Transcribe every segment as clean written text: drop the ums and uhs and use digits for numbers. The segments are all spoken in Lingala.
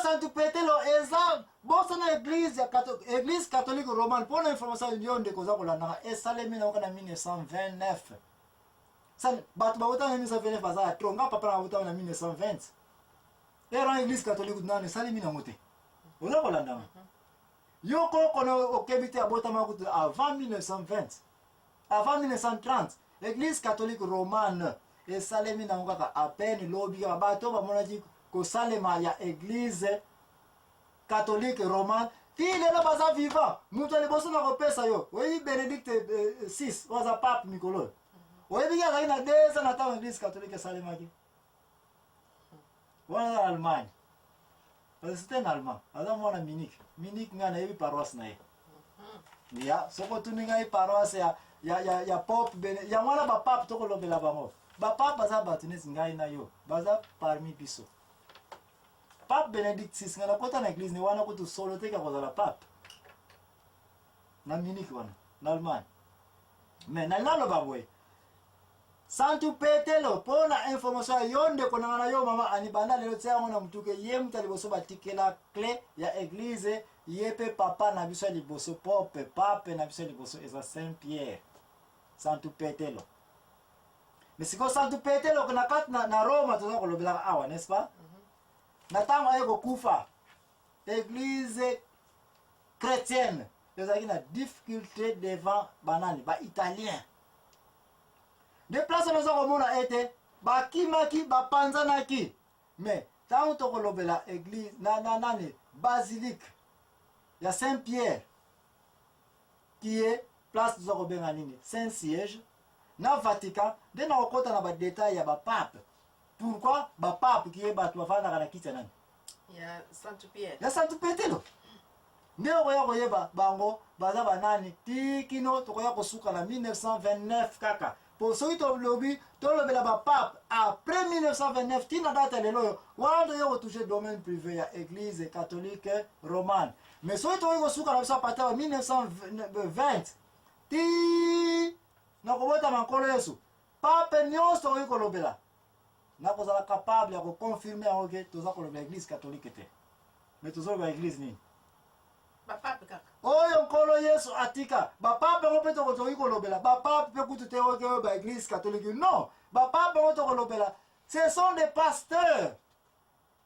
Santu Petelo eza bosana église catholique romane pour l'information yonde koza kolanda esalemi na kana 1929. San bat bauta na 1929 baza tronga papa na bauta na 1920. Era église catholique nane salemi na mote. Oza kolanda. Yoko kono okebite abota makutu avant 1920. Avant 1930, église catholique romane esalemi na ngaka à peine lobi ka bato ba monaji ko salema ya église catholique romane ti lelo baza vivant mutu liboso na kopesa yo oyi Benedict 6 waza pape Mikolo oyi biga kaina deza na tawo église catholique salema ki wana Allemagne c'était en allemand ada mona Munich ngana yebi paroisse na ye ya soko tuninga yi paroisse ya pope ya mwana ba pape to kolobela bango ba pape baza batunesi ngai na yo baza parmi biso. Pape Benedict 6 ngana kota na église ni wana kutu solo teka kozala pape na Munich wana na Allemagne mais na lalo babwe Santu Petelo pona information yonde konanga na yo mama anibanda lelo tsia ngona mtuke ye mtaliboso batikela clé ya église yepe papa na biso liboso pope pape na biso liboso eza Saint Pierre Santu Petelo. Mais siko Santu Petelo kana kat na Roma toza kolobela awa n'est-ce pas? Na tango ayeko kufa église chrétienne ezaki na difficulté devant banani ba italien. De place nous avons été bakimaki bapanzanaki mais tango tokolobela église nani basilique ya Saint Pierre qui est place nous avons nini Saint Siège na Vatican de na okota na ba détail ya ba pape. Pourquoi ba pape qui est batu bafana kana kiti nani ya Santu Pierre ya Santu Petelo ndio koyeba bango baza banani tikino tokoya kosuka na 1929 kaka pour ceux qui ont lobby tolobela ba pape après 1929 tina data lelo wando yo toucher domaine privé ya église catholique romane mais ceux qui ont kosuka na bisa pata 1920 ti na kobota mankolo Yesu pape nyonso oyo kolobela na kozala capable ya confirmer en que toza kolobela église catholique te mais toza ba église nini bapape kaka oyo nkolo Yesu atika bapape ngo peto kozoki kolobela bapape pe kutu te oyo ba église catholique non bapape ngo to kolobela ce sont des pasteurs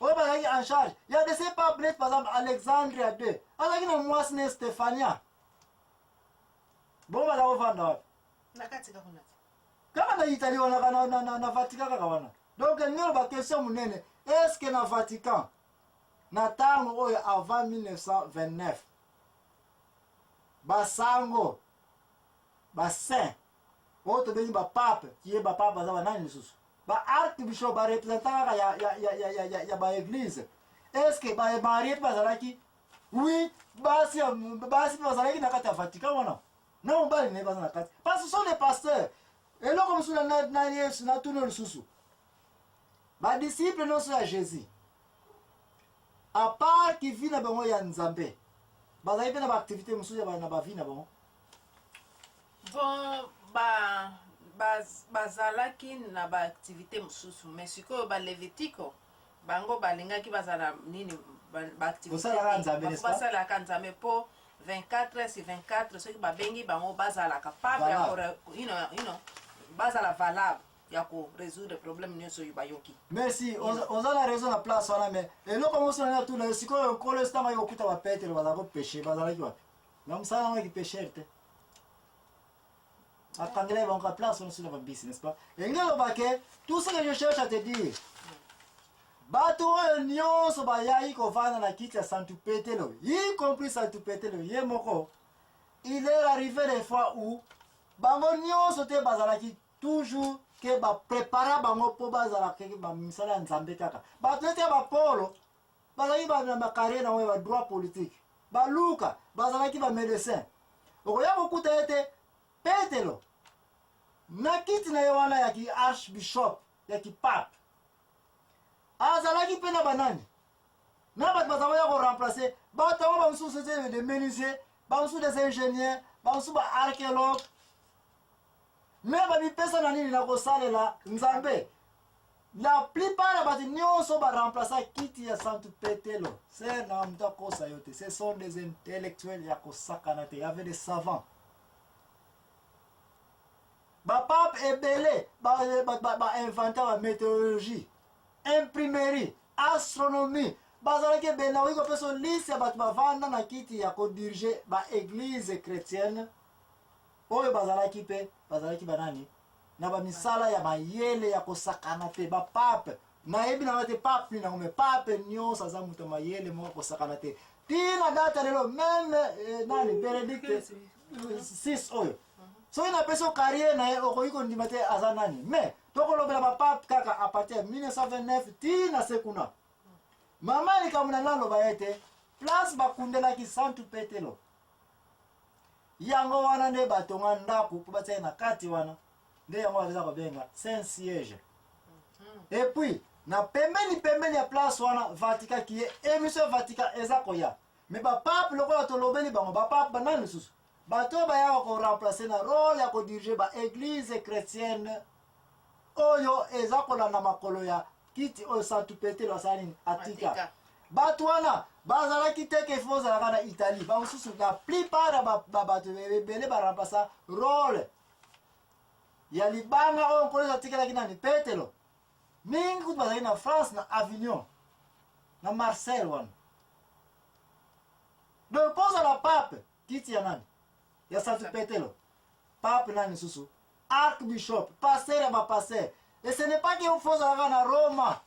oyo bazaki en charge il y a de ces papes par exemple Alexandre II azaki na mwasi ne Stéphania bon bala ovanda wapi nakatika kunati kama na Italie wana na Vatican kaka wana donc ngelo ba question munene est-ce que na Vatican na tango oyo avant 1929 basango basaint oyo tobengi bapape kiye bapape baza banani lisusu ba archbishop barepresentant kaka ya baeglise est-ce que bamarie mpe bazalaki oui basi mpe bazalaki na kati ya Vatican wana na mobali ne baza na kati parce que ce sont des pasteurs eloko mosusu na Yesu na tuno lisusu badisciple nyonso ya Jésus à part qui vit na bango ya Nzambe bazali mpe na baactivité mosusu ya na bavi na bango bon bazalaki na baactivité mosusu mais sikoyo balevetiko bango balingaki bazala nini basalaka Nzambe mpo 24 sur 24 soki babengi bango bazalaka capable ya bazala valable ya ko résoudre problème nyonso oyo bayoki. Merci, on a la raison na place wana mais eloko moso na tout na sikoyo nkolo stama yo kuta ba Petro bazala ko péché bazala ki wapi na msana wa ki péché te atangela ba en place on sur la bisi n'est-ce pas engelo bake tout ce que je cherche à te dire bato oyo nyonso bayaki kovanda na kiti ya Santu Petelo y compris Santu Petelo ye moko il est arrivé des fois où bango nyonso te bazalaki toujours que ba prépara bango po bazala ke ba misala Nzambe kaka bato te ba Paulo bazalaki ba carrière na ba droit politique ba Luka bazalaki ba médecin okoya kokuta ete Petelo na kiti na wana ya ki archbishop ya ki pape azalaki pe na banani na bato bazalaki ko remplacer bato ba msusu des menuisiers ba msusu des ingénieurs ba msusu ba archéologues mais ba bipesa na nini na kosalela Nzambe La plupart ya bato nyonso remplacer kiti ya Santu Petelo. C'est na mta kosa yote. Ce sont des intellectuels ya kosakana te. Il y avait des savants. Pape ebele inventeur la météorologie, imprimerie, astronomie. Bazalaki benawi ko peso liste ya bato bavanda na kiti ya ko diriger ba église chrétienne. Oyo bazalaki pe bazalaki banani na ba misala ya mayele ya kosakana te ba pape na yebi na bate pape na ngome pape nyonso aza muto mayele mo kosakana te tina data lelo même nani Benedict 6 oyo so ina peso carrière na ye okoyiko ndima te aza nani mais tokolobela ba pape kaka à partir de 1929 tina sekuna mama likamuna naloba yete place bakundelaki Santu Petelo yango wana nde batonga ndako po batia na kati wana nde yango baza kobenga Saint Siège. Et puis na pembeni ya place wana Vatican qui est émission Vatican eza koya mais ba pape lokola tolobeli bango ba pape banani susu bato baya ko remplacer na rôle ya ko diriger ba église chrétienne oyo eza kolanda makolo ya kiti oyo Santu Petelo asani atika bato wana bazalaki te ke faut zalaka na Italie bamosusu la plupart ya bato ebele baremplacer rôle ya libanga oyo nkolo atikelaki nani Petelo mingi kutu bazalaki na France na Avignon na Marseille wana donc poza la pape kiti ya nani ya Santu Petelo pape nani susu archbishop pasteur ya bapasteur et ce n'est pas que faut zalaka na Roma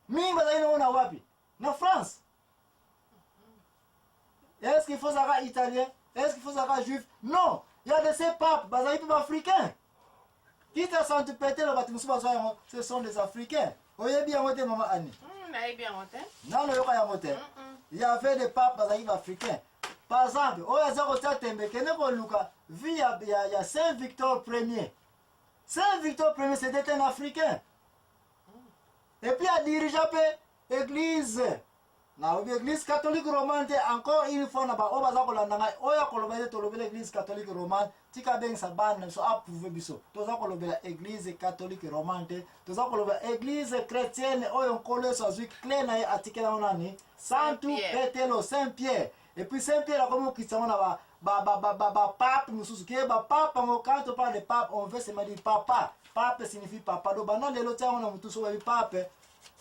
mingi bazalaki na wapi na France. Est-ce qu'il faut ça italien? Est-ce qu'il faut ça juif? Non. Il y a de ces papes, bazali africains. Quitte à Santu Petelo, ce sont des Africains. Oye bien moté maman Annie. Non, il y avait des papes bazali africains. Par exemple, oya zako tembe kene ko luka vi ya Saint Victor Ier. Saint Victor Ier c'était un Africain. Et puis a dirigé église. Na l'église catholique romane encore une fois na ba oba za kolanda ngai oya kolobela tolobela église catholique romane tika beng sa ban so approuver biso to za kolobela église catholique romane to za kolobela église chrétienne oyo nkolo so azwi clé na atikela onani Santu Petelo Saint Pierre et puis Saint Pierre comme Christian na ba pape mususu ke ba pape quand on parle de pape on veut se dire papa pape signifie papa do bana lelo tia on mutu so pape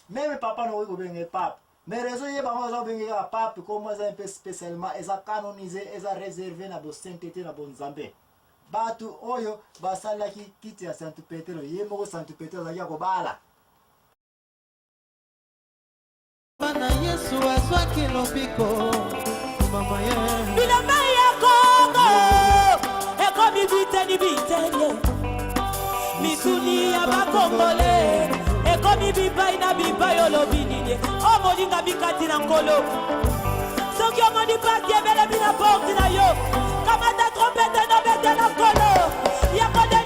même papa no go benga pape. Mais raison y est bah venir à pape comme moi un peu spécialement ils ont canonisé ils ont réservé na bo sainteté na bon Nzambe batu oyo basala ki kiti ya Santu Petelo yemo Santu Petelo ya ko bala Mana Yesu aswaki lobiko mama ye bilamba ya Kongo eko biteni misuni ya bakongole ekomi bipai na bipai olobinide omolinga bikati na nkolo soki omoni pasi ebele bina porti na yo kamata trompete na bete na nkolo yakode